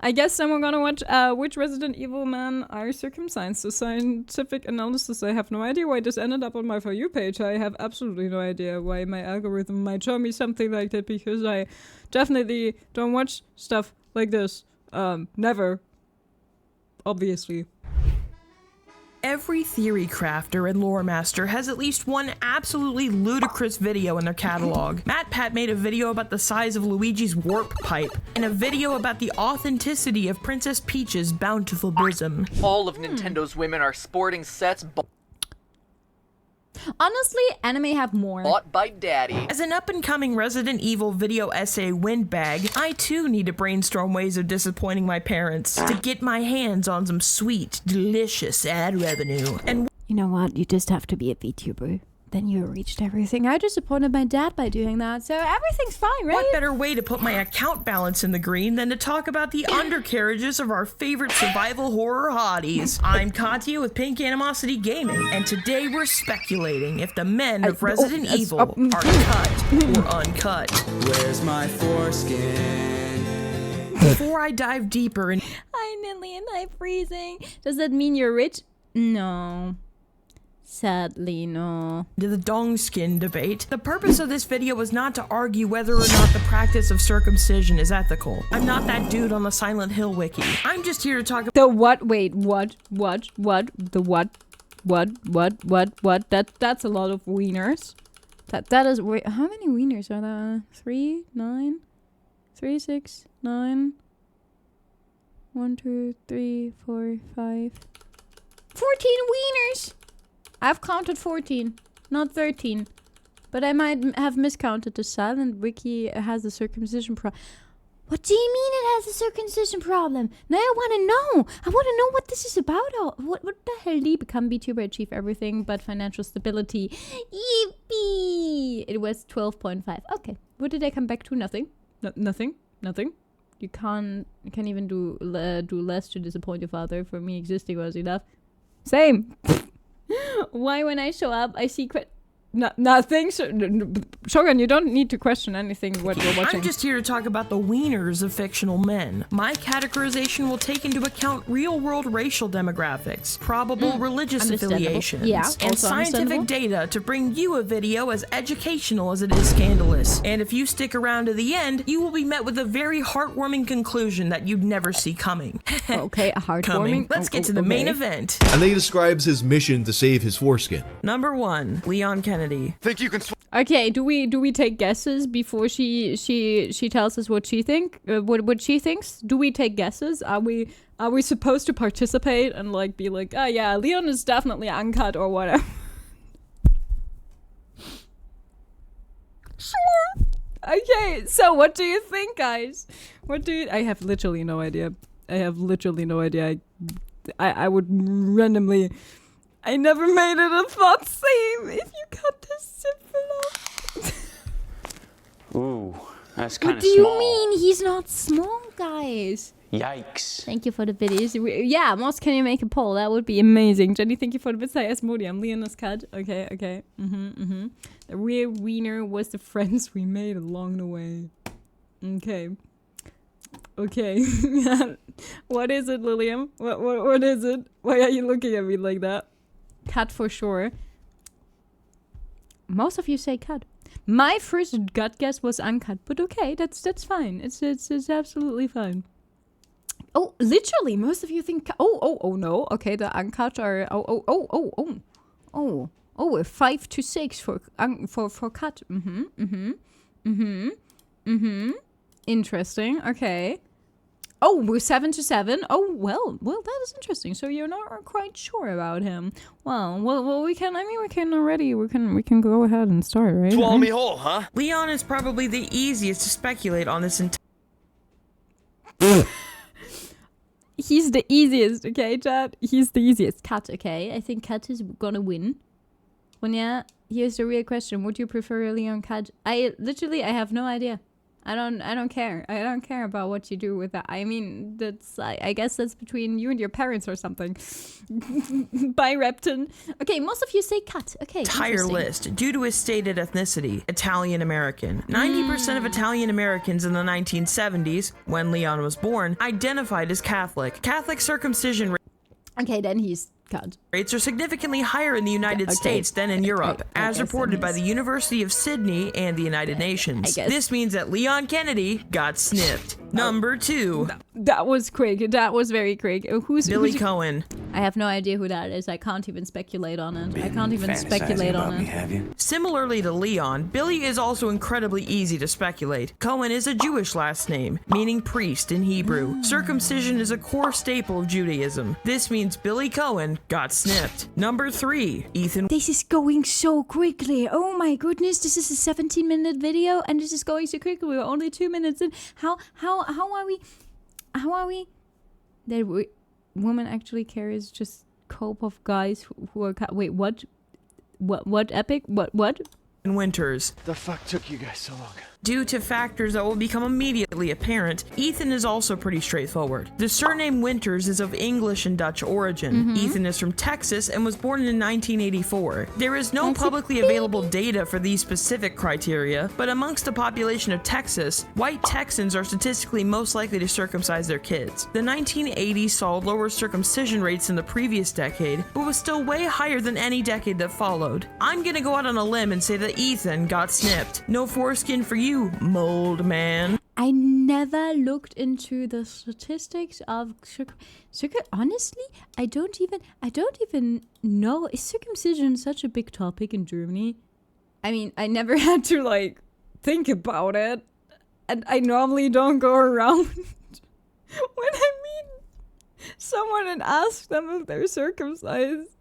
I guess then we're gonna watch which Resident Evil men are circumcised. The scientific analysis, I have no idea why this ended up on my For You page. I have absolutely no idea why my algorithm might show me something like that, because I definitely don't watch stuff like this. Never. Obviously. Every theory crafter and lore master has at least one absolutely ludicrous video in their catalog. MatPat made a video about the size of Luigi's warp pipe, and a video about the authenticity of Princess Peach's bountiful bosom. All of Nintendo's women are sporting sets Honestly, anime have more. bought by daddy. As an up-and-coming Resident Evil video essay windbag, I too need to brainstorm ways of disappointing my parents to get my hands on some sweet, delicious ad revenue. And You know what? You just have to be a VTuber. Then you reached everything. I disappointed my dad by doing that, so everything's fine, right? what better way to put my account balance in the green than to talk about the undercarriages of our favorite survival horror hotties? I'm Katya with Pink Animosity Gaming, and today we're speculating if the men of Resident Evil are cut or uncut. Where's my foreskin? Before I dive deeper in Hi, Nilly, and hi, freezing. Does that mean you're rich? No. Sadly, no. to the dong skin debate, the purpose of this video was not to argue whether or not the practice of circumcision is ethical. I'm not that dude on the Silent Hill wiki. I'm just here to talk about The what? Wait, what? The what? What? That's a lot of wieners. That is, wait, how many wieners are there? 3, 9, 3, 6, 9, 1, 2, 3, 4, 5, 14 wieners! I've counted 14, not 13. But I might have miscounted. The Silent Wiki has a circumcision problem. What do you mean it has a circumcision problem? Now I want to know. I want to know what this is about. What the hell do you become VTuber, achieve everything but financial stability? Yippee! It was 12.5. Okay. What did I come back to? Nothing. Nothing. You can't even do less to disappoint your father. For me, existing was enough. Same. Why when I show up, I see nothing. Shogun, you don't need to question anything what we're watching. I'm just here to talk about the wieners of fictional men. My categorization will take into account real-world racial demographics, probable religious affiliations, and scientific data to bring you a video as educational as it is scandalous. And if you stick around to the end, you will be met with a very heartwarming conclusion that you'd never see coming. Okay, heartwarming. Let's get to the main event. And then he describes his mission to save his foreskin. Number 1, Leon Kennedy. Think you can Okay, do we take guesses before she tells us what she what she thinks? Do we take guesses? Are we supposed to participate and like be like, oh yeah, Leon is definitely uncut or whatever? Sure. Okay, so what do you think, guys? I have literally no idea. I would randomly. I never made it a thought save if you cut this simple. Ooh, that's kind What of do small. you mean? He's not small, guys. Yikes. Thank you for the videos. Yeah, Moss, can you make a poll? That would be amazing. Jenny, thank you for the bits. Hi, Asmodium. Leona's cut. Okay. The real wiener was the friends we made along the way. Okay. What is it, Lilium? What is it? Why are you looking at me like that? Cut for sure. Most of you say cut. My first gut guess was uncut, but okay, that's fine. It's absolutely fine. Oh, literally, most of you think. Oh no. Okay, the uncut are. Oh, 5 to 6 for cut. Interesting. Okay. Oh, we're 7 to 7. Oh, well, that is interesting. So you're not quite sure about him. Well, we can go ahead and start, right? swallow me whole, huh? Leon is probably the easiest to speculate on this entire. He's the easiest, okay, Chad? He's the easiest. Cut, okay? I think Cut is gonna win. Well, yeah, here's the real question. Would you prefer Leon Cut? I have no idea. I don't care. I don't care about what you do with that. I mean, I guess that's between you and your parents or something. Bye, Repton. Okay, most of you say cut. Okay. Entire list due to his stated ethnicity, Italian American. 90% of Italian Americans in the 1970s, when Leon was born, identified as Catholic. Catholic circumcision Okay, then he's cut. Rates are significantly higher in the United States than in Europe, as reported by the University of Sydney and the United Nations. This means that Leon Kennedy got snipped. Number 2. That was quick. That was very quick. Who's Billy Cohen? I have no idea who that is. I can't even speculate on it. I can't even speculate on it. Have you? Similarly to Leon, Billy is also incredibly easy to speculate. Cohen is a Jewish last name, meaning priest in Hebrew. Circumcision is a core staple of Judaism. This means Billy Cohen got snipped. Number 3. Ethan. This is going so quickly. Oh my goodness, this is a 17-minute video and this is going so quickly. We're only 2 minutes in. How are we? That woman actually carries just cope of guys who are wait, what epic? What? Winters. The fuck took you guys so long? Due to factors that will become immediately apparent, Ethan is also pretty straightforward. The surname Winters is of English and Dutch origin. Ethan is from Texas and was born in 1984. There is no publicly available data for these specific criteria, but amongst the population of Texas, white Texans are statistically most likely to circumcise their kids. The 1980s saw lower circumcision rates than the previous decade, but was still way higher than any decade that followed. I'm gonna go out on a limb and say that Ethan got snipped. No foreskin for you, mold man. I never looked into the statistics of honestly, I don't even know. Is circumcision such a big topic in Germany? I mean, I never had to like think about it, and I normally don't go around when I meet someone and ask them if they're circumcised.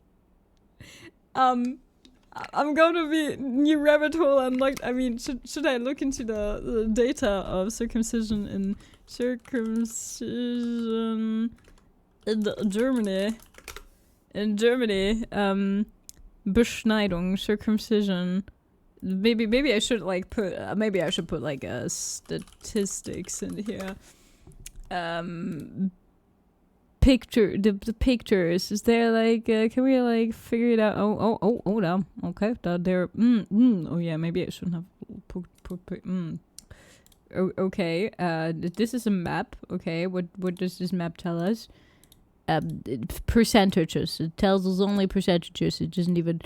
I'm gonna be new rabbit hole and like, I mean, should I look into the data of circumcision in Germany? In Germany, Beschneidung, circumcision. Maybe I should like put like statistics in here. The pictures, is there like can we like figure it out? Oh no, okay, there. Oh yeah, maybe I shouldn't have put okay, this is a map. Okay, what does this map tell us? Percentages. It tells us only percentages. It doesn't even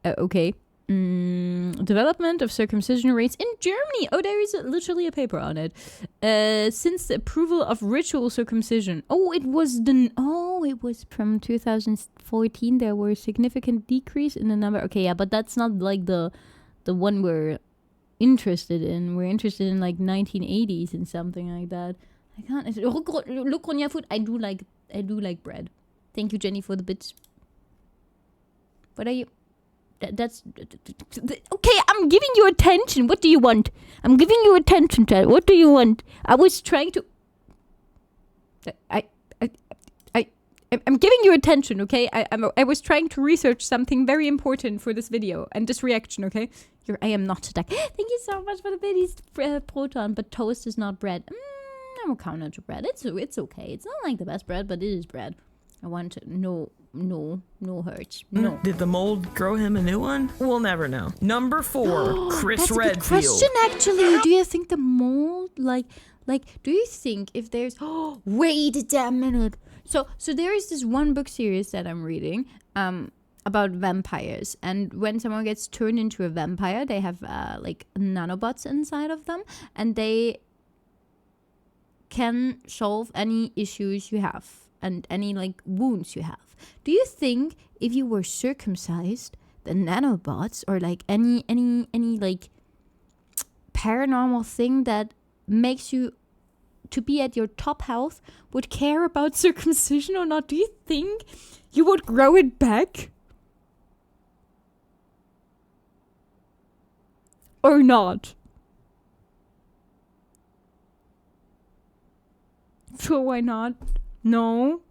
okay. Development of circumcision rates in Germany. Oh, there is literally a paper on it. Since the approval of ritual circumcision. It was from 2014. There were a significant decrease in the number. Okay, yeah, but that's not like the one we're interested in. We're interested in like 1980s and something like that. I can't look on your food. I do like bread. Thank you, Jenny, for the bits. What are you? That's okay. I'm giving you attention. What do you want? I'm giving you attention, Ted. What do you want? I was trying to. I'm giving you attention. Okay. I was trying to research something very important for this video and this reaction. Okay. I am not attacked. Thank you so much for the biddies, Proton. But toast is not bread. I'm counter to bread. It's okay. It's not like the best bread, but it is bread. I want to no hurts. No. Did the mold grow him a new one? We'll never know. Number 4, Chris That's Redfield. A good question, actually. Do you think the mold, like, do you think if there's... wait a damn minute. So there is this one book series that I'm reading about vampires. And when someone gets turned into a vampire, they have, like, nanobots inside of them. And they can solve any issues you have. And any like wounds you have. Do you think if you were circumcised, the nanobots or like any like paranormal thing that makes you to be at your top health would care about circumcision or not? Do you think you would grow it back? Or not? Sure, why not? No.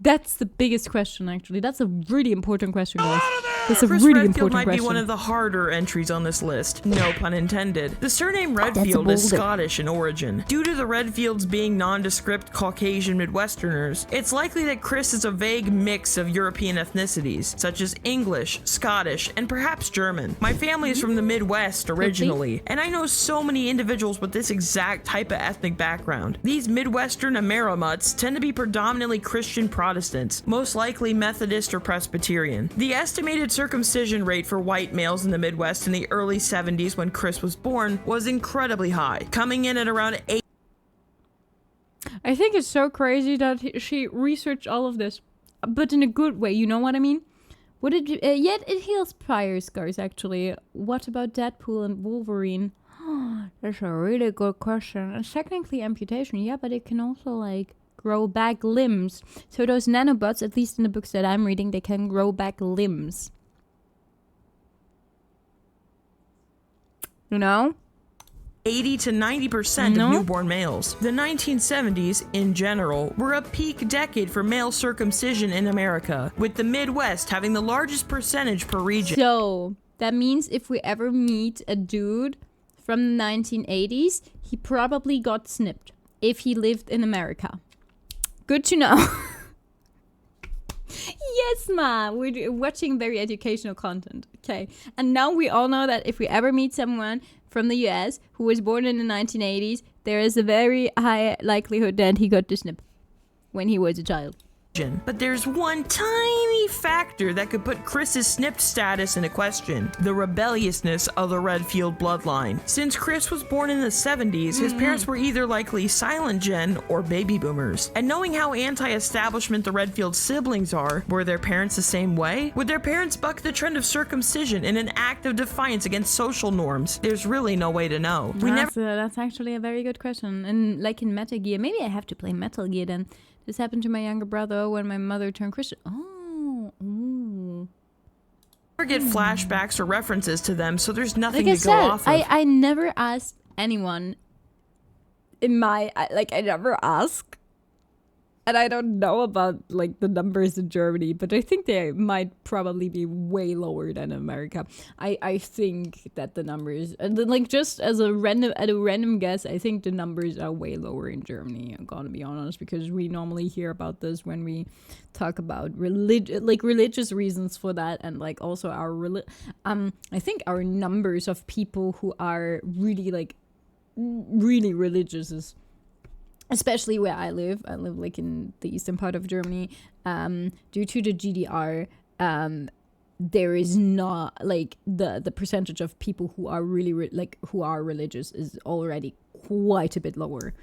That's the biggest question, actually. That's a really important question, guys. That's a Chris really Redfield important might question. be one of the harder entries on this list. No pun intended. The surname That's Redfield is bold. Scottish in origin. Due to the Redfields being nondescript Caucasian Midwesterners, it's likely that Chris is a vague mix of European ethnicities, such as English, Scottish, and perhaps German. My family is from the Midwest originally, and I know so many individuals with this exact type of ethnic background. These Midwestern Amerimuts tend to be predominantly Christian Protestants, most likely Methodist or Presbyterian. The estimated circumcision rate for white males in the Midwest in the early 70s when Chris was born was incredibly high, coming in at around 8. I think it's so crazy that she researched all of this, but in a good way, you know what I mean? Would it yet it heals prior scars, actually. What about Deadpool and Wolverine? That's a really good question. It's technically amputation, yeah, but it can also, like, grow back limbs. So those nanobots, at least in the books that I'm reading, they can grow back limbs. You know? 80 to 90% of newborn males. The 1970s, in general, were a peak decade for male circumcision in America, with the Midwest having the largest percentage per region. So, that means if we ever meet a dude from the 1980s, he probably got snipped if he lived in America. Good to know. Yes, ma. We're watching very educational content. Okay. And now we all know that if we ever meet someone from the US who was born in the 1980s, there is a very high likelihood that he got the snip when he was a child. But there's one tiny factor that could put Chris's snipped status into question: the rebelliousness of the Redfield bloodline. Since Chris was born in the 70s, his parents were either likely silent gen or baby boomers. And knowing how anti-establishment the Redfield siblings are, were their parents the same way? Would their parents buck the trend of circumcision in an act of defiance against social norms? There's really no way to know. That's actually a very good question. And like in Metal Gear, maybe I have to play Metal Gear then. This happened to my younger brother when my mother turned Christian. Oh, ooh. Never get flashbacks or references to them, so there's nothing Like to go off of. I never asked anyone in my, I never asked. And I don't know about, like, the numbers in Germany, but I think they might probably be way lower than in America. I think that the numbers, like, just as a random guess, I think the numbers are way lower in Germany, I'm gonna be honest, because we normally hear about this when we talk about religious reasons for that, and, like, also our, I think our numbers of people who are really, like, really religious is, especially where I live like in the eastern part of Germany, due to the GDR, there is not, like, the percentage of people who are really who are religious is already quite a bit lower.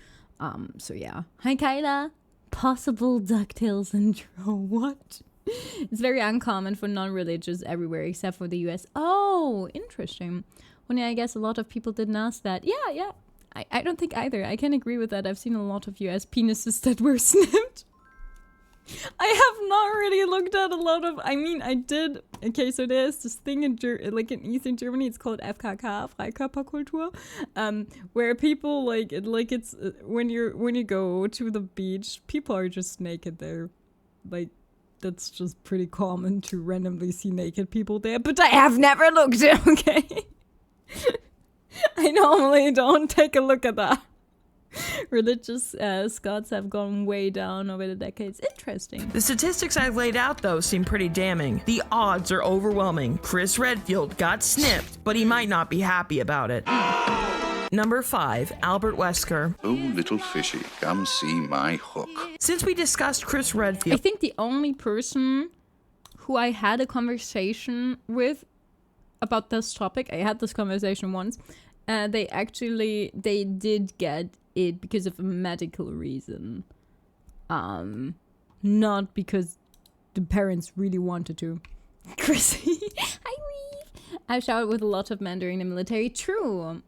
So yeah. Hi Kyla. Possible DuckTales intro. What? It's very uncommon for non-religious everywhere except for the US. Oh, interesting. Well, yeah, I guess a lot of people didn't ask that. Yeah. I don't think either. I can agree with that. I've seen a lot of US penises that were snipped. I have not really looked at a lot of... I mean, I did... Okay, so there's this thing in in Eastern Germany, it's called FKK, Freikörperkultur, where people, it's... when you go to the beach, people are just naked there. Like, that's just pretty common to randomly see naked people there. But I have never looked, okay? I normally don't take a look at that. Religious Scots have gone way down over the decades. Interesting. The statistics I've laid out, though, seem pretty damning. The odds are overwhelming. Chris Redfield got snipped, but he might not be happy about it. Number 5, Albert Wesker. Oh, little fishy, come see my hook. Since we discussed Chris Redfield... I think the only person who I had a conversation with about this topic, I had this conversation once, they did get it because of a medical reason, not because the parents really wanted to. Chrissy, hi Reeve. I showered with a lot of men during the military. True.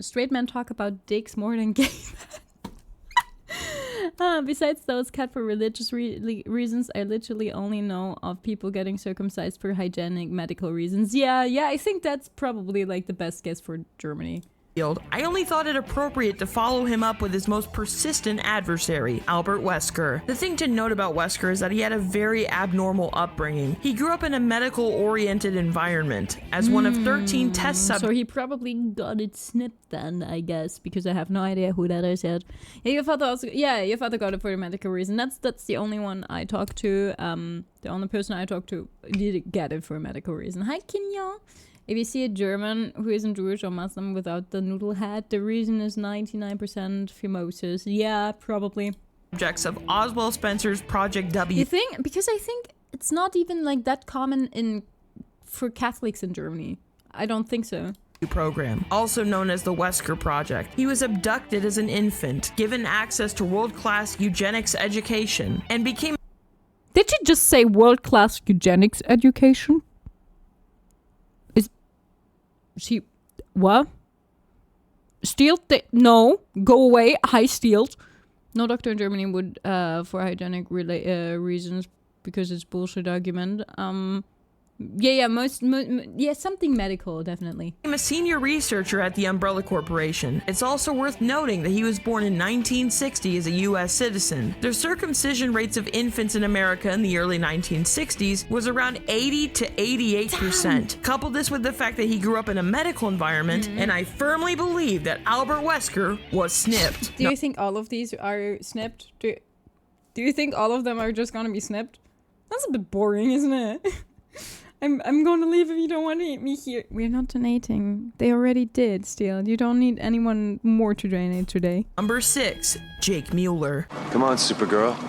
Straight men talk about dicks more than gay men. Besides those cut for religious reasons, I literally only know of people getting circumcised for hygienic medical reasons. Yeah, I think that's probably, like, the best guess for Germany. I only thought it appropriate to follow him up with his most persistent adversary, Albert Wesker. The thing to note about Wesker is that he had a very abnormal upbringing. He grew up in a medical-oriented environment as one of 13 test subjects. So he probably got it snipped then, I guess, because I have no idea who that is yet. Yeah, your father got it for a medical reason. That's the only one I talked to. The only person I talked to did get it for a medical reason. Hi, Kenya. If you see a German who isn't Jewish or Muslim without the noodle hat, the reason is 99% phimosis. Yeah, probably. Subjects of Oswald Spencer's Project W. You think? Because I think it's not even like that common for Catholics in Germany. I don't think so. Program, also known as the Wesker Project. He was abducted as an infant, given access to world-class eugenics education, and became... Did you just say world-class eugenics education? She, what? Steeled? No, go away. Hi, Steeled. No doctor in Germany would, for hygienic reasons, because it's bullshit argument. Something medical, definitely. I'm a senior researcher at the Umbrella Corporation. It's also worth noting that he was born in 1960 as a U.S. citizen. The circumcision rates of infants in America in the early 1960s was around 80 to 88%. Damn. Couple this with the fact that he grew up in a medical environment, and I firmly believe that Albert Wesker was snipped. Do you think all of these are snipped? Do you think all of them are just gonna be snipped? That's a bit boring, isn't it? I'm going to leave if you don't want to eat me here. We're not donating. They already did, Steel. You don't need anyone more to donate today. Number 6, Jake Mueller. Come on, Supergirl.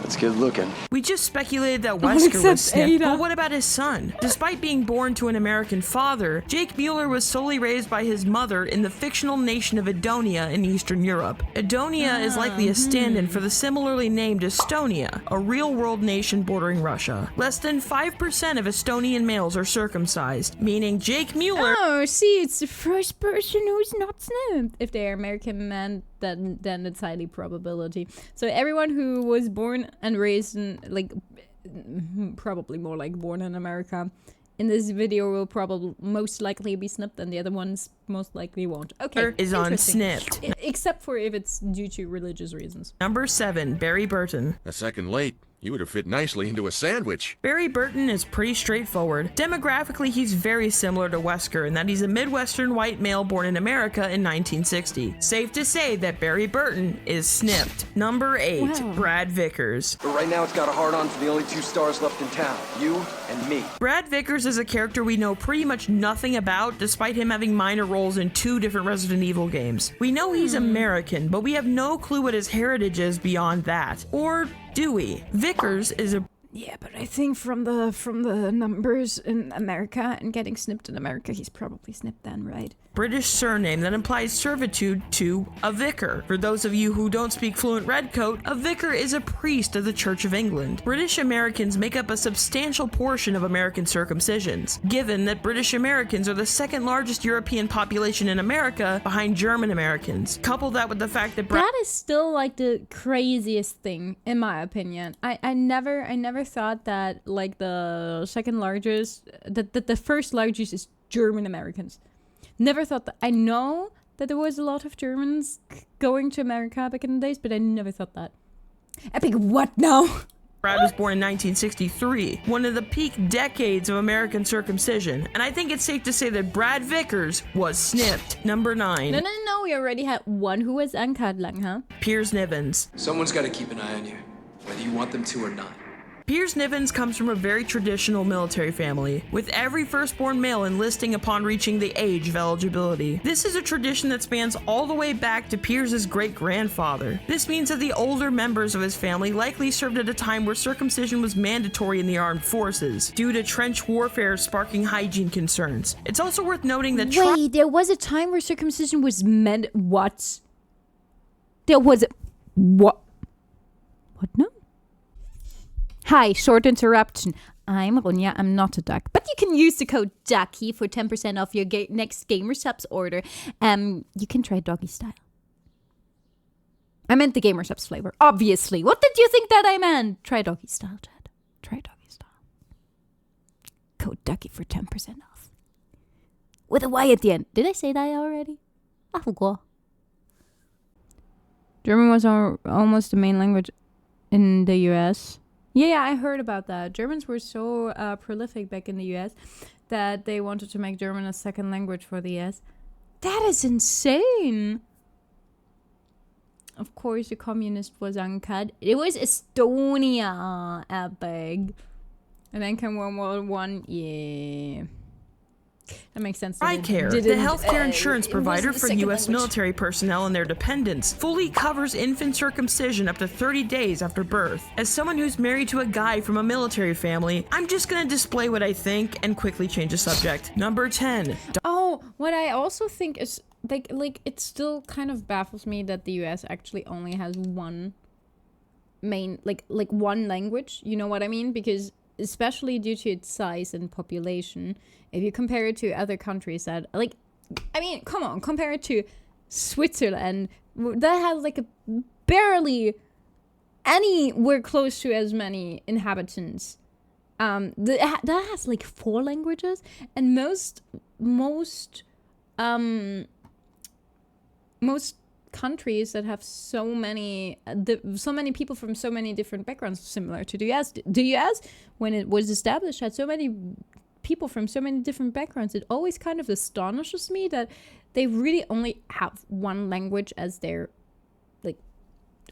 Let's get looking. We just speculated that Wesker was snipped, but what about his son? Despite being born to an American father, Jake Mueller was solely raised by his mother in the fictional nation of Edonia in Eastern Europe. Edonia is likely a stand-in for the similarly named Estonia, a real-world nation bordering Russia. Less than 5% of Estonian males are circumcised, meaning Jake Mueller... Oh, see, it's the first person who's not snipped. If they're American men, then it's highly probability. So everyone who was born and raised in, like, probably more like born in America, in this video will probably most likely be snipped, and the other ones most likely won't. Okay, is unsnipped. Except for if it's due to religious reasons. Number 7, Barry Burton. A second late. You would have fit nicely into a sandwich. Barry Burton is pretty straightforward. Demographically, he's very similar to Wesker in that he's a Midwestern white male born in America in 1960. Safe to say that Barry Burton is snipped. Number 8, wow. Brad Vickers. But right now it's got a hard-on for the only 2 stars left in town, you and me. Brad Vickers is a character we know pretty much nothing about, despite him having minor roles in 2 different Resident Evil games. We know he's American, but we have no clue what his heritage is beyond that. Or do we? Vickers is a... Yeah, but I think from the numbers in America and getting snipped in America, he's probably snipped then, right? British surname that implies servitude to a vicar. For those of you who don't speak fluent redcoat, a vicar is a priest of the Church of England. British Americans make up a substantial portion of American circumcisions, given that British Americans are the second largest European population in America behind German Americans. Couple that with the fact that that is still like the craziest thing, in my opinion. I never thought that like the second largest, that the first largest is German Americans. Never thought that. I know that there was a lot of Germans going to America back in the days, but I never thought that. Epic what now? Brad was born in 1963, one of the peak decades of American circumcision, and I think it's safe to say that Brad Vickers was snipped. Number 9. No, we already had one who was uncut lang, huh? Piers Nivens. Someone's got to keep an eye on you, whether you want them to or not. Piers Nivens comes from a very traditional military family, with every firstborn male enlisting upon reaching the age of eligibility. This is a tradition that spans all the way back to Piers's great-grandfather. This means that the older members of his family likely served at a time where circumcision was mandatory in the armed forces, due to trench warfare sparking hygiene concerns. It's also worth noting that... Wait, there was a time where circumcision was what? There was a... What? What now? Hi, short interruption. I'm Runya, I'm not a duck. But you can use the code DUCKY for 10% off your next Gamer Subs order. You can try doggy style. I meant the Gamer Subs flavor, obviously. What did you think that I meant? Try doggy style, Chad. Try doggy style. Code DUCKY for 10% off. With a Y at the end. Did I say that already? German was almost the main language in the US. Yeah, I heard about that. Germans were so prolific back in the US that they wanted to make German a second language for the US. That is insane. Of course, the communist was uncut. It was Estonia. Epic. And then came World War One. Yeah. That makes sense. TRICARE, the healthcare insurance provider for U.S. military personnel and their dependents, fully covers infant circumcision up to 30 days after birth. As someone who's married to a guy from a military family, I'm just gonna display what I think and quickly change the subject. Number 10. Oh, what I also think is, like it still kind of baffles me that the U.S. actually only has one main, like one language. You know what I mean? Because especially due to its size and population, if you compare it to other countries that, like, I mean, come on, compare it to Switzerland, that has like a barely anywhere close to as many inhabitants. That has like 4 languages, and most countries that have so many people from so many different backgrounds, similar to the US. The US, when it was established, had so many people from so many different backgrounds. It always kind of astonishes me that they really only have one language as their like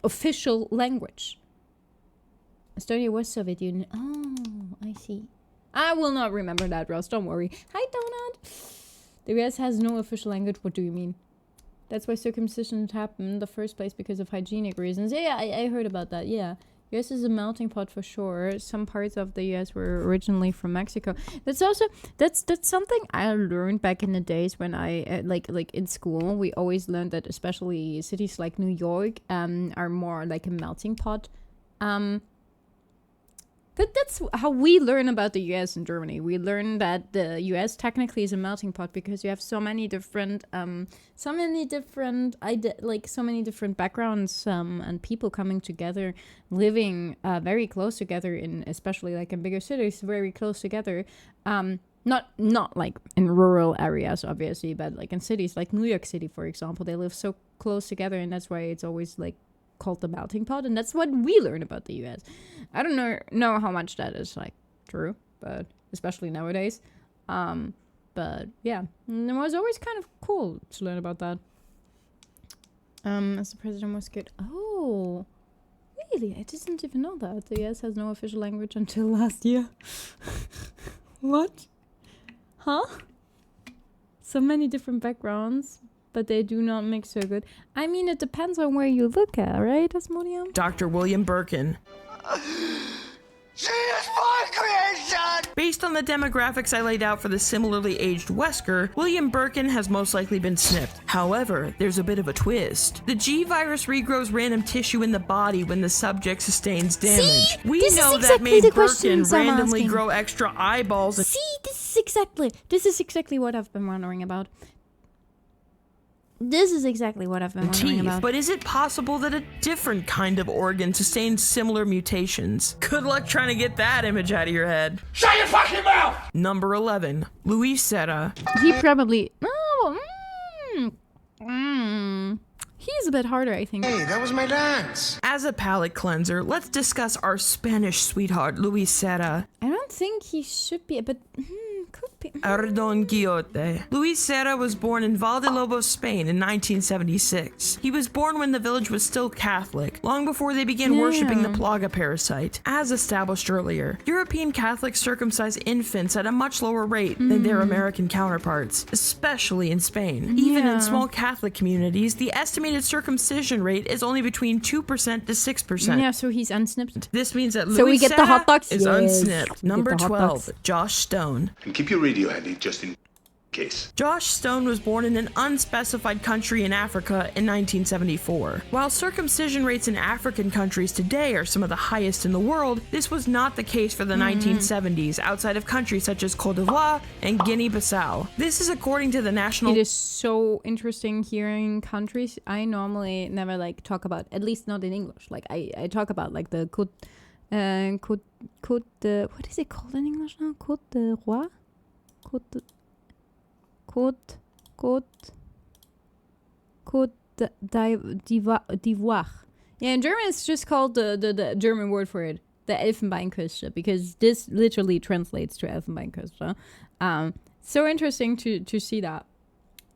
official language. Estonia was Soviet Union. Oh, I see. I will not remember that, Ross. Don't worry. Hi, Donut. The US has no official language. What do you mean? That's why circumcision happened in the first place, because of hygienic reasons. Yeah, I heard about that. Yeah. US is a melting pot for sure. Some parts of the US were originally from Mexico. That's also that's something I learned back in the days when I like in school. We always learned that especially cities like New York are more like a melting pot. That's how we learn about the US and Germany. We learn that the US technically is a melting pot because you have so many different backgrounds and people coming together, living very close together in, especially like in bigger cities, very close together. Not like in rural areas, obviously, but like in cities like New York City, for example, they live so close together, and that's why it's always like called the melting pot, and that's what we learn about the US. I don't know how much that is like true, but especially nowadays. But yeah, and it was always kind of cool to learn about that. As the president was good. Oh, really? I didn't even know that. The US has no official language until last year. What? Huh? So many different backgrounds, but they do not mix so good. I mean, it depends on where you look at, right, Asmodium? Dr. William Birkin. She is my creation! Based on the demographics I laid out for the similarly aged Wesker, William Birkin has most likely been snipped. However, there's a bit of a twist. The G virus regrows random tissue in the body when the subject sustains damage. See? We this know is exactly that made the Birkin questions I'm randomly asking. grow extra eyeballs. See, this is exactly what I've been wondering about. This is exactly what I've been wondering about. But is it possible that a different kind of organ sustains similar mutations? Good luck trying to get that image out of your head. Shut your fucking mouth! Number 11. Luis Serra. He probably... He's a bit harder, I think. Hey, that was my dance. As a palate cleanser, let's discuss our Spanish sweetheart, Luis Serra. I don't think he should be, but... could be. Ardon Quixote. Luis Serra was born in Valdelobos, Spain in 1976. He was born when the village was still Catholic, long before they began worshipping the Plaga parasite. As established earlier, European Catholics circumcise infants at a much lower rate than their American counterparts, especially in Spain. Even in small Catholic communities, the estimated circumcision rate is only between 2% to 6%. Yeah, so he's unsnipped. This means that So we Luis get the hot Serra dogs? is Yes. unsnipped. Number Get the hot 12, dogs. Josh Stone. And keep your radio handy just in case. Josh Stone was born in an unspecified country in Africa in 1974. While circumcision rates in African countries today are some of the highest in the world, this was not the case for the 1970s outside of countries such as Cote d'Ivoire and Guinea-Bissau. This is according to the National... It is so interesting hearing countries I normally never like talk about, at least not in English. Like I talk about like the what is it called in English now? Côte d'Ivoire? Côte d'Ivoire. Yeah, in German it's just called the German word for it, the Elfenbeinküste, because this literally translates to Elfenbeinküste. So interesting to see that,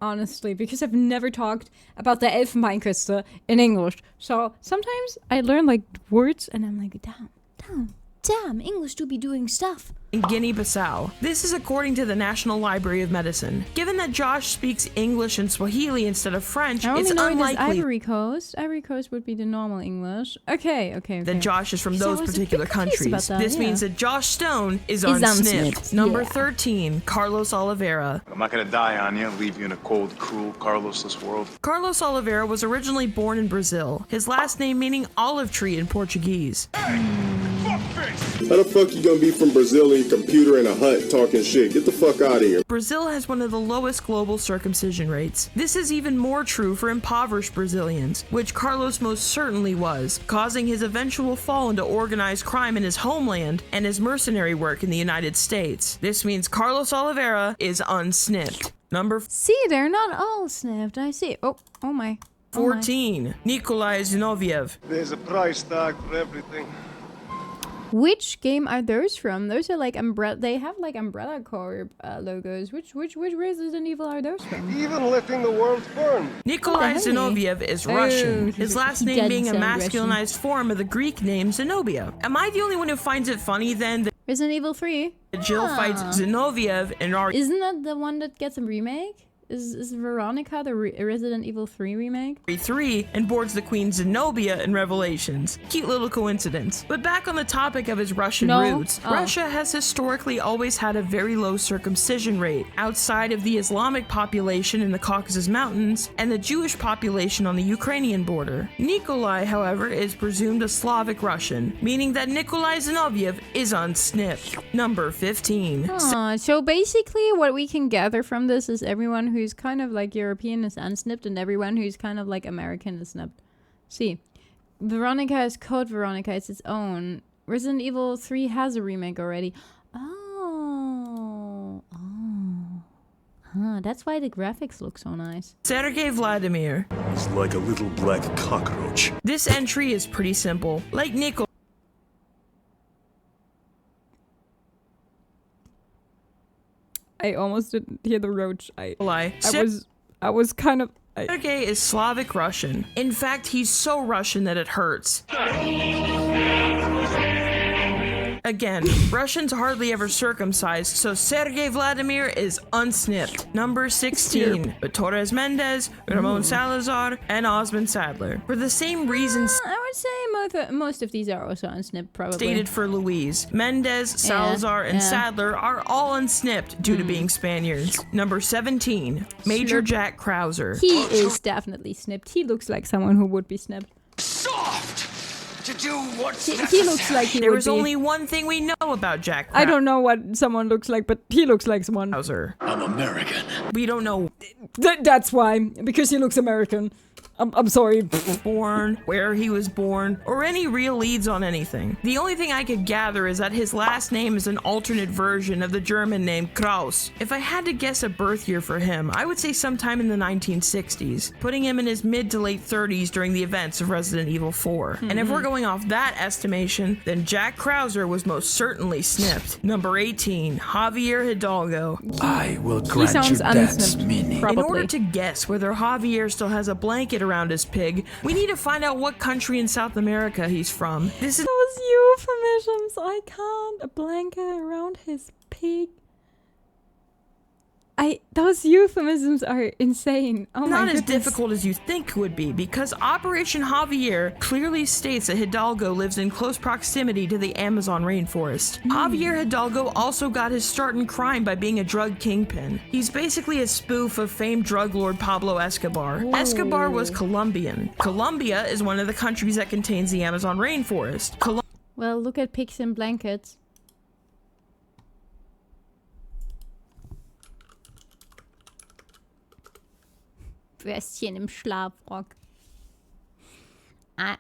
honestly, because I've never talked about the Elfenbeinküste in English. So sometimes I learn like words and I'm like, damn, English do be doing stuff. In Guinea-Bissau. This is according to the National Library of Medicine. Given that Josh speaks English and Swahili instead of French, it's unlikely Ivory Coast. Ivory Coast would be the normal English. Okay. That Josh is from those particular countries. This means that Josh Stone is unsnipped. Number 13, Carlos Oliveira. I'm not gonna die on you, leave you in a cold, cruel, Carlosless world. Carlos Oliveira was originally born in Brazil, his last name meaning olive tree in Portuguese. How the fuck you gonna be from Brazil and your computer in a hut talking shit? Get the fuck out of here. Brazil has one of the lowest global circumcision rates. This is even more true for impoverished Brazilians, which Carlos most certainly was, causing his eventual fall into organized crime in his homeland and his mercenary work in the United States. This means Carlos Oliveira is unsnipped. Number See, they're not all snipped. I see. Oh my. 14, Nikolai Zinoviev. There's a price tag for everything. Which game are those from? Those are like Umbrella. They have like Umbrella Corp logos. Which Resident Evil are those from? Even letting the world burn. Nikolai Zinoviev is Russian, his last name being a masculinized form of the Greek name Zenobia. Am I the only one who finds it funny then that Resident Evil 3? Jill fights Zinoviev in our... Isn't that the one that gets a remake? Is Veronica the Resident Evil 3 remake? 3 and boards the Queen Zenobia in Revelations. Cute little coincidence. But back on the topic of his Russian roots, Russia has historically always had a very low circumcision rate outside of the Islamic population in the Caucasus Mountains and the Jewish population on the Ukrainian border. Nikolai, however, is presumed a Slavic Russian, meaning that Nikolai Zinoviev is unsnipped. Number 15. So basically what we can gather from this is everyone who's kind of like European is unsnipped and everyone who's kind of like American is snipped. See, Veronica is Code Veronica, it's its own. Resident Evil 3 has a remake already. That's why the graphics look so nice. Sergei Vladimir. He's like a little black cockroach. This entry is pretty simple. Like Nikolai. I almost didn't hear the roach. I was kind of... Sergei is Slavic Russian. In fact, he's so Russian that it hurts. Again, Russians hardly ever circumcised, so Sergei Vladimir is unsnipped. Number 16, Torres Mendez, Ramon Salazar, and Osmond Sadler. For the same reasons I would say most of these are also unsnipped, probably. Stated for Louise, Mendez, Salazar, and Sadler are all unsnipped due to being Spaniards. Number 17, Major Jack Krauser. He is definitely snipped. He looks like someone who would be snipped. Soft! To do what's he looks like he There would is be. only one thing we know about Jack Krauser. I don't know what someone looks like, but he looks like someone. I'm American. We don't know. That's why, because he looks American. I'm sorry. Born, where he was born, or any real leads on anything. The only thing I could gather is that his last name is an alternate version of the German name Kraus. If I had to guess a birth year for him, I would say sometime in the 1960s, putting him in his mid to late 30s during the events of Resident Evil 4. And if we're going off that estimation, then Jack Krauser was most certainly snipped. Number 18, Javier Hidalgo. I will grant you dad's meaning. In order to guess whether Javier still has a blanket around his pig, we need to find out what country in South America he's from. This is those euphemisms. I can't. A blanket around his pig. Those euphemisms are insane. Oh my goodness. Not as difficult as you think it would be, because Operation Javier clearly states that Hidalgo lives in close proximity to the Amazon rainforest. Javier Hidalgo also got his start in crime by being a drug kingpin. He's basically a spoof of famed drug lord Pablo Escobar. Whoa. Escobar was Colombian. Colombia is one of the countries that contains the Amazon rainforest. Well, look at pigs and blankets. Würstchen im Schlafrock. I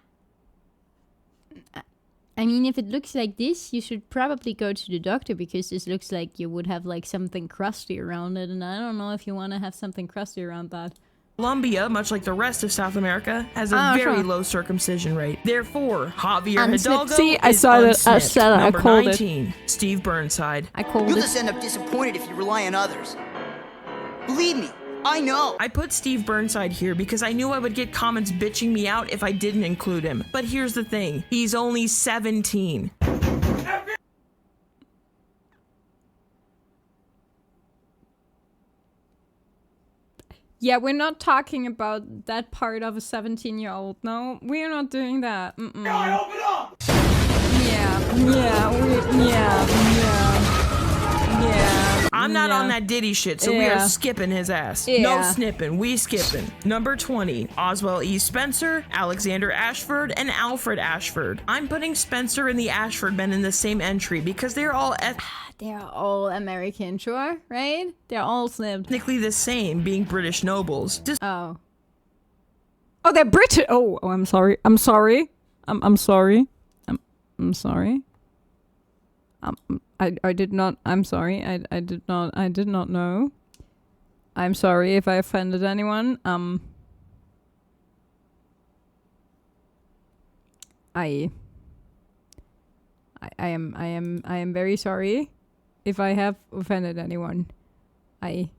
mean, if it looks like this, you should probably go to the doctor, because this looks like you would have like something crusty around it, and I don't know if you want to have something crusty around that. Colombia, much like the rest of South America, has a very low circumcision rate. Therefore, Javier Hidalgo See, I is saw it. unsnipped. I said it. I Number called 19, Steve Burnside. I called You'll it. just end up disappointed if you rely on others. Believe me, I know. I put Steve Burnside here because I knew I would get comments bitching me out if I didn't include him. But here's the thing, he's only 17. Yeah, we're not talking about that part of a 17-year-old. No, we're not doing that. Mm-mm. God, open up! Yeah. I'm not on that Diddy shit, so we are skipping his ass. No snipping, we skipping. Number 20, Oswald E. Spencer, Alexander Ashford, and Alfred Ashford. I'm putting Spencer and the Ashford men in the same entry because they're all they're all American, sure, right? They're all snipped. Technically the same, being British nobles. Oh, they're British. Oh, I'm sorry. I'm sorry. I'm sorry. I'm sorry. I did not. I'm sorry. I did not know. I'm sorry if I offended anyone. I am very sorry if I have offended anyone. I'm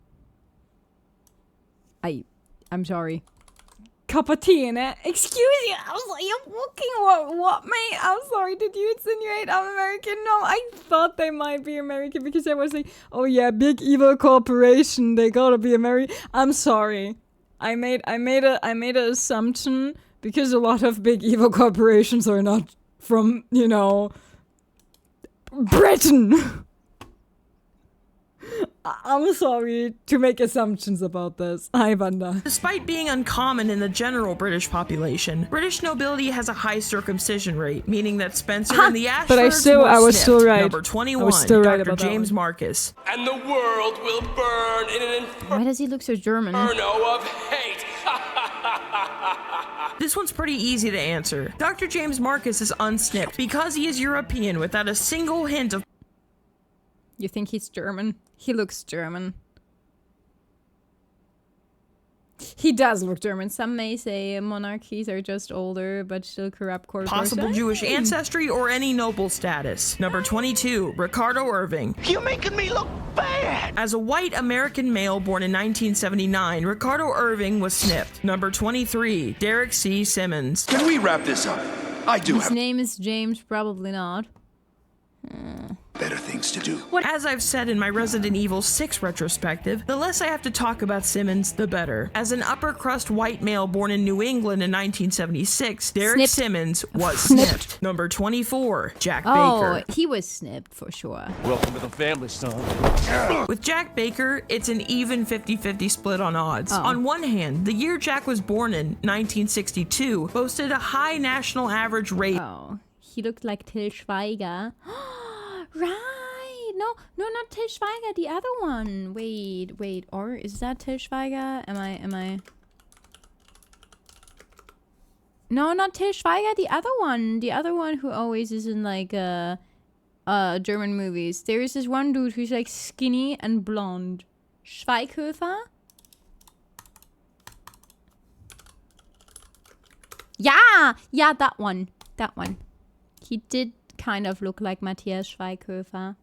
sorry. Cup of tea in it. Excuse you. I was like, you're walking what, mate? I'm sorry. Did you insinuate I'm American? No, I thought they might be American because I was like, oh yeah, big evil corporation. They gotta be American. I'm sorry. I made an assumption because a lot of big evil corporations are not from, you know, Britain. I'm sorry to make assumptions about this. Hi, Vanda. Despite being uncommon in the general British population, British nobility has a high circumcision rate, meaning that Spencer and the Ashfords but I was snipped. still right. Number 21, I was still right Dr. about James that one. Marcus. And the world will burn in an Why does he look so German? inferno of hate. This one's pretty easy to answer. Dr. James Marcus is unsnipped because he is European without a single hint of... You think he's German? He looks German. He does look German. Some may say monarchies are just older, but still corrupt corporations. possible Jewish ancestry or any noble status. Number 22, Ricardo Irving. You're making me look bad. As a white American male born in 1979, Ricardo Irving was snipped. Number 23, Derek C. Simmons. Can we wrap this up? I do His name is James, probably not. better things to do. As I've said in my Resident Evil 6 retrospective, the less I have to talk about Simmons, the better. As an upper crust white male born in New England in 1976, Derek Simmons was snipped. Number 24, Jack Baker. Oh, he was snipped for sure. Welcome to the family, son. With Jack Baker, it's an even 50-50 split on odds. On one hand, the year Jack was born in, 1962, boasted a high national average rate. Oh, he looked like Till Schweiger. Right. No, not Till Schweiger, the other one. Wait, or is that Till Schweiger? Am I? No, not Till Schweiger, the other one who always is in like German movies. There is this one dude who's like skinny and blonde. Schweighöfer? Yeah, that one. He did kind of look like Matthias Schweighöfer.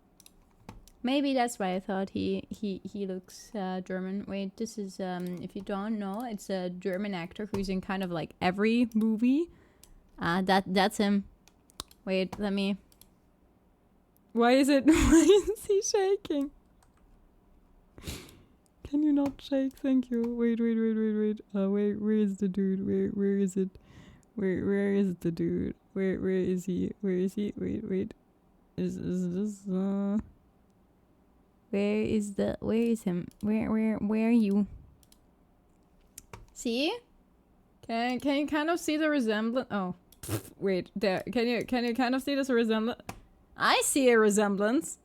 Maybe that's why I thought he looks German. Wait, this is if you don't know, it's a German actor who's in kind of like every movie. That's him. Wait, let me. Why is he shaking? Can you not shake? Thank you. Wait. Wait, where is the dude? Where is it? Where is the dude? Where is he? Wait. Is this where is him? Where are you? See? Can you kind of see the resemblance? Oh, wait, there. Can you kind of see this resemblance? I see a resemblance.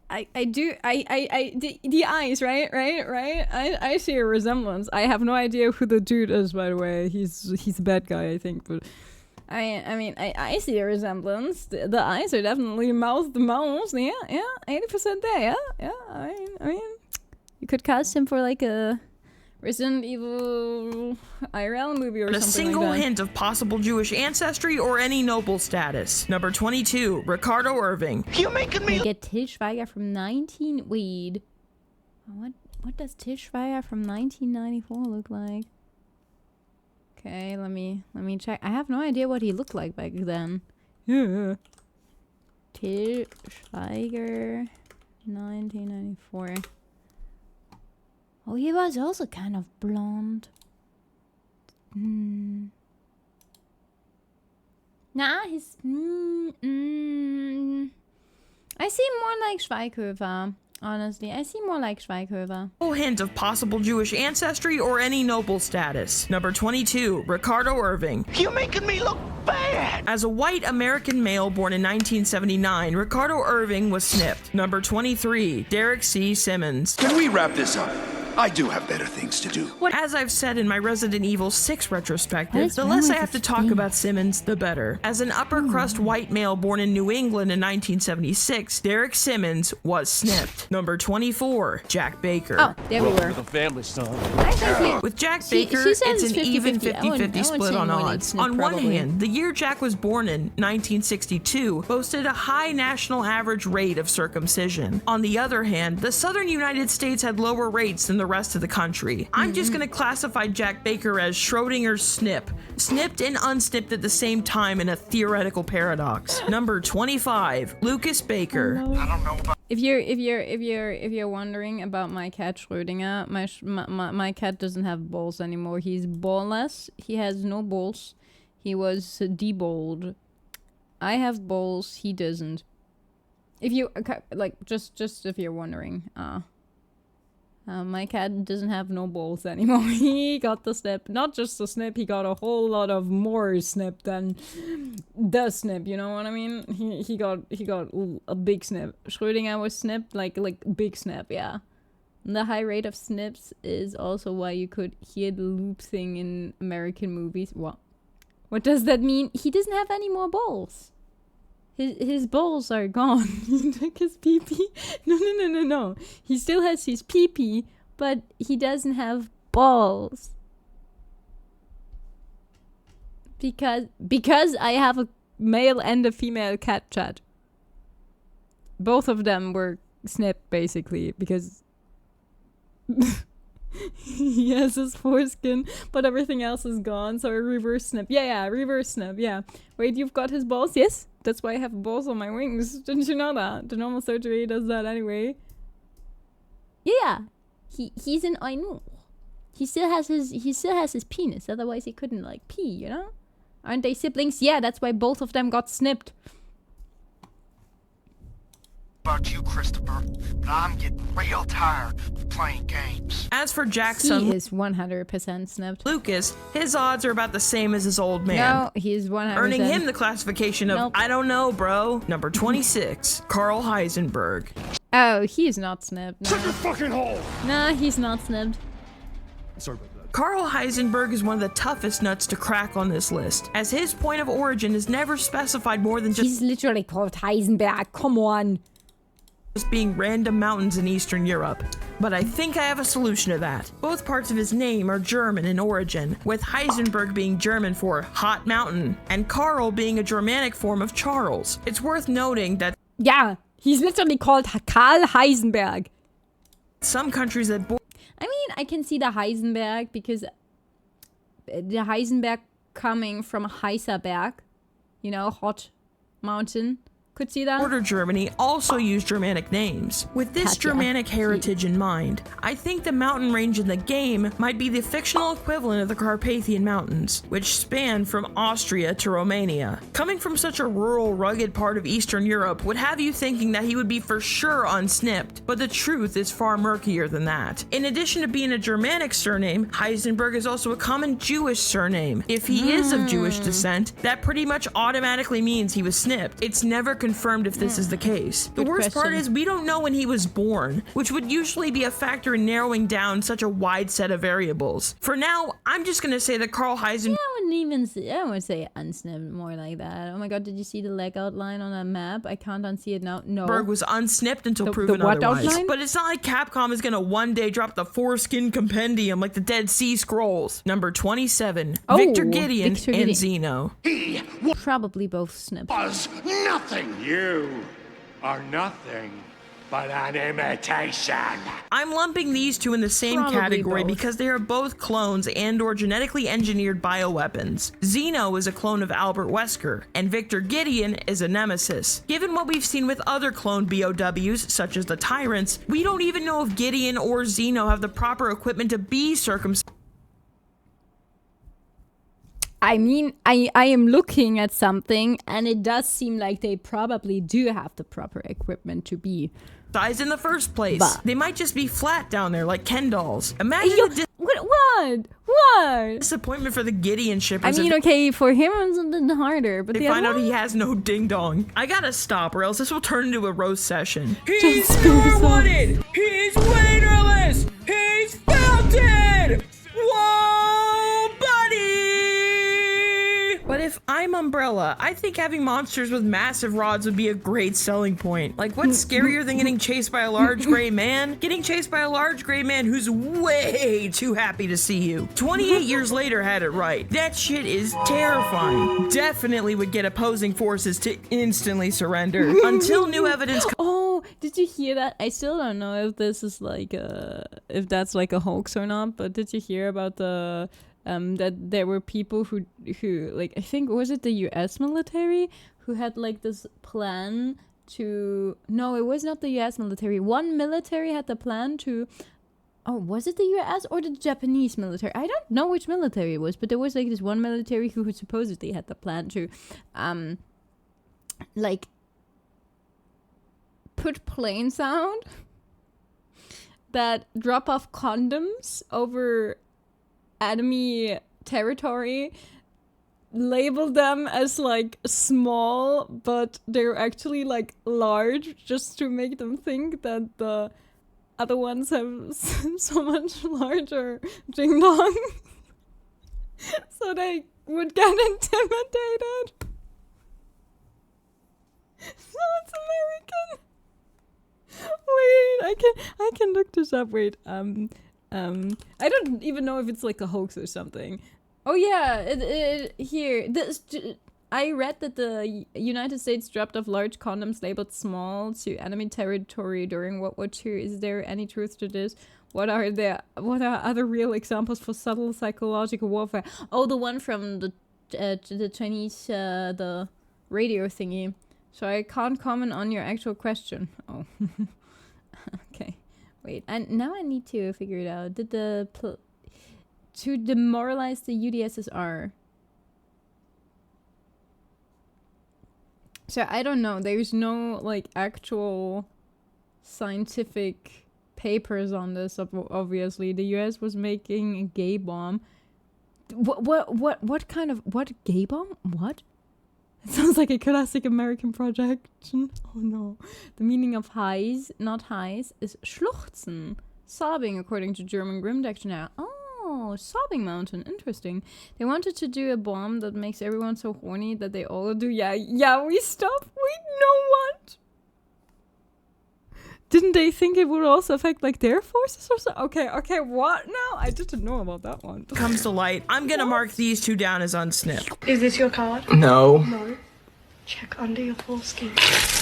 I do. The eyes, right? I see a resemblance. I have no idea who the dude is, by the way. He's a bad guy, I think. But I see a resemblance. The eyes are definitely mouth to mouth. Yeah, 80% there. Yeah. I mean, you could cast him for like a Resident Evil IRL movie or a something single like that. hint of possible Jewish ancestry or any noble status. Number 22, Ricardo Irving. You're making me get Til Schweiger from 19... Wait. What does Til Schweiger from 1994 look like? Okay, let me check. I have no idea what he looked like back then. Yeah. Til Schweiger 1994. Oh, he was also kind of blonde. Nah, he's... I see more like Schweighöfer. Honestly, I see more like Schweighöfer. No hint of possible Jewish ancestry or any noble status. Number 22, Ricardo Irving. You're making me look bad. As a white American male born in 1979, Ricardo Irving was snipped. Number 23, Derek C. Simmons. Can we wrap this up? I do have better things to do. As I've said in my Resident Evil 6 retrospective, What is the wrong less I with have to this talk game? about Simmons, the better. As an upper-crust white male born in New England in 1976, Derek Simmons was snipped. Number 24, Jack Baker. Oh, there we were. With a family, son. I think he... With Jack She Baker, says it's it's an even 50-50. I would 50-50 split say on more like odds. snip, On one probably. hand, the year Jack was born in, 1962, boasted a high national average rate of circumcision. On the other hand, the southern United States had lower rates than the rest of the country. I'm just gonna classify Jack Baker as Schrodinger's snip. Snipped and unsnipped at the same time in a theoretical paradox. Number 25, Lucas Baker. If you're wondering about my cat Schrödinger, my cat doesn't have balls anymore. He's ballless. He has no balls. He was deballed. I have balls. He doesn't. If you like, just if you're wondering, my cat doesn't have no balls anymore. He got the snip. Not just the snip, he got a whole lot of more snip than the snip, you know what I mean? He got a big snip. Schrödinger was snipped like big snip, yeah. And the high rate of snips is also why you could hear the loop thing in American movies. What does that mean? He doesn't have any more balls. His balls are gone. He took his pee-pee. No. He still has his pee-pee, but he doesn't have balls. Because I have a male and a female cat chat. Both of them were snipped, basically, because he has his foreskin, but everything else is gone, so a reverse snip. Yeah, reverse snip, yeah. Wait, you've got his balls? Yes, that's why I have balls on my wings. Didn't you know that? The normal surgery does that anyway. Yeah, he's an Ainu. He still has his penis, otherwise he couldn't, like, pee, you know? Aren't they siblings? Yeah, that's why both of them got snipped. About you, Christopher, but I'm getting real tired of playing games. As for Jack's son, He is 100% snipped. Lucas, his odds are about the same as his old man. No, he's 100%. Earning him the classification of, Nope. I don't know, bro. Number 26, Carl Heisenberg. Oh, he's not snipped. No. Shut your fucking hole! Nah, he's not snipped. Sorry about that. Carl Heisenberg is one of the toughest nuts to crack on this list, as his point of origin is never specified more than He's literally called Heisenberg. Come on. just being random mountains in Eastern Europe. But I think I have a solution to that. Both parts of his name are German in origin, with Heisenberg being German for hot mountain, and Carl being a Germanic form of Charles. It's worth noting that Yeah, he's literally called Karl Heisenberg. some countries that I mean, I can see the Heisenberg because the Heisenberg coming from Heiserberg, you know, hot mountain. Could see that. border Germany also use Germanic names. With this Katja. Germanic heritage in mind, I think the mountain range in the game might be the fictional equivalent of the Carpathian Mountains, which span from Austria to Romania. Coming from such a rural, rugged part of Eastern Europe would have you thinking that he would be for sure unsnipped, but the truth is far murkier than that. In addition to being a Germanic surname, Heisenberg is also a common Jewish surname. If he is of Jewish descent, that pretty much automatically means he was snipped. It's never confirmed if this is the case. The Good worst part question. is we don't know when he was born, which would usually be a factor in narrowing down such a wide set of variables. For now, I'm just gonna say that Carl Heisenberg Yeah, when wouldn't even say, I would say unsnipped more like that. Oh my god, did you see the leg outline on that map? I can't unsee it now. No. Berg was unsnipped until proven what otherwise. Outline? But it's not like Capcom is gonna one day drop the foreskin compendium like the Dead Sea Scrolls. Number 27, Victor Gideon and Xeno. He probably both snipped. was nothing. You are nothing but an imitation. I'm lumping these two in the same category because they are both clones and or genetically engineered bioweapons. Xeno is a clone of Albert Wesker, and Victor Gideon is a nemesis. Given what we've seen with other clone BOWs, such as the Tyrants, we don't even know if Gideon or Xeno have the proper equipment to be circumcised. I mean, I am looking at something, and it does seem like they probably do have the proper equipment to be in the first place. But they might just be flat down there like Ken dolls. Imagine what disappointment for the Gideon shippers. I mean, okay, for him it's a bit harder, but they find out he has no ding dong. I gotta stop, or else this will turn into a roast session. He's Just wanted. He's wienerless. He's felted. Whoa, buddy! But if I'm Umbrella, I think having monsters with massive rods would be a great selling point. Like, what's scarier than getting chased by a large gray man? Getting chased by a large gray man who's way too happy to see you. 28 years later had it right. That shit is terrifying. Definitely would get opposing forces to instantly surrender until new evidence. Oh, did you hear that? I still don't know if this is like if that's like a hoax or not, but did you hear about the that there were people who like, I think, was it the US military who had like this plan to, no, it was not the US military. One military had the plan to, oh, was it the US or the Japanese military? I don't know which military it was, but there was like this one military who supposedly had the plan to like put planes out that drop off condoms over enemy territory, label them as like small, but they're actually like large, just to make them think that the other ones have so much larger ding dong. So they would get intimidated. So it's American. Wait, I can look this up. Wait, I don't even know if it's like a hoax or something. Oh yeah, here. I read that the United States dropped off large condoms labeled small to enemy territory during World War II. Is there any truth to this? What are other real examples for subtle psychological warfare? Oh, the one from the Chinese, the radio thingy. So I can't comment on your actual question. Oh, okay. Wait, and now I need to figure it out. Did to demoralize the UdSSR? So I don't know. There's no like actual scientific papers on this. Obviously, the US was making a gay bomb. What kind of gay bomb? What? It sounds like a classic American projection. Oh no. The meaning of heiß, not heiß, is schluchzen. Sobbing, according to German Grimm Dictionary. Oh, sobbing mountain. Interesting. They wanted to do a bomb that makes everyone so horny that they all do. Yeah, we stop. Wait, no, what? Didn't they think it would also affect like their forces or something? Okay, what now? I didn't know about that one. Comes to light. I'm gonna mark these two down as unsnipped. Is this your card? No. No. Check under your foreskin.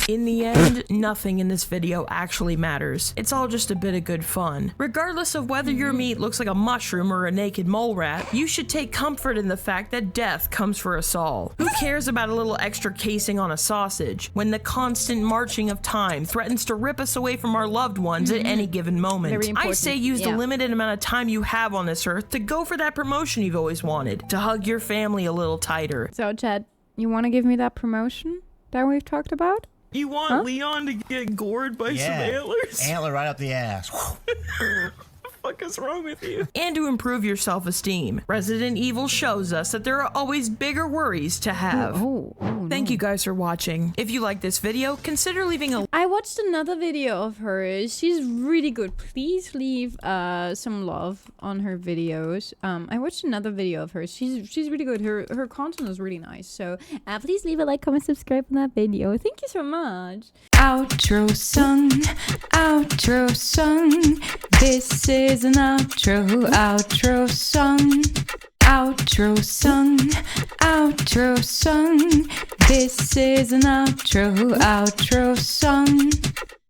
In the end, nothing in this video actually matters. It's all just a bit of good fun. Regardless of whether your meat looks like a mushroom or a naked mole rat, you should take comfort in the fact that death comes for us all. Who cares about a little extra casing on a sausage when the constant marching of time threatens to rip us away from our loved ones at any given moment? I say use the limited amount of time you have on this earth to go for that promotion you've always wanted, to hug your family a little tighter. So, Chad, you want to give me that promotion that we've talked about? You want Leon to get gored by some antlers? Antler right up the ass. fuck is wrong with you? And to improve your self-esteem. Resident Evil shows us that there are always bigger worries to have. Thank you guys for watching. If you like this video, consider leaving a... I watched another video of hers. She's really good. Please leave some love on her videos. I watched another video of hers. She's really good. Her content is really nice. So please leave a like, comment, subscribe on that video. Thank you so much. Outro song, outro song. This is an outro song. Outro song, outro song. This is an outro song.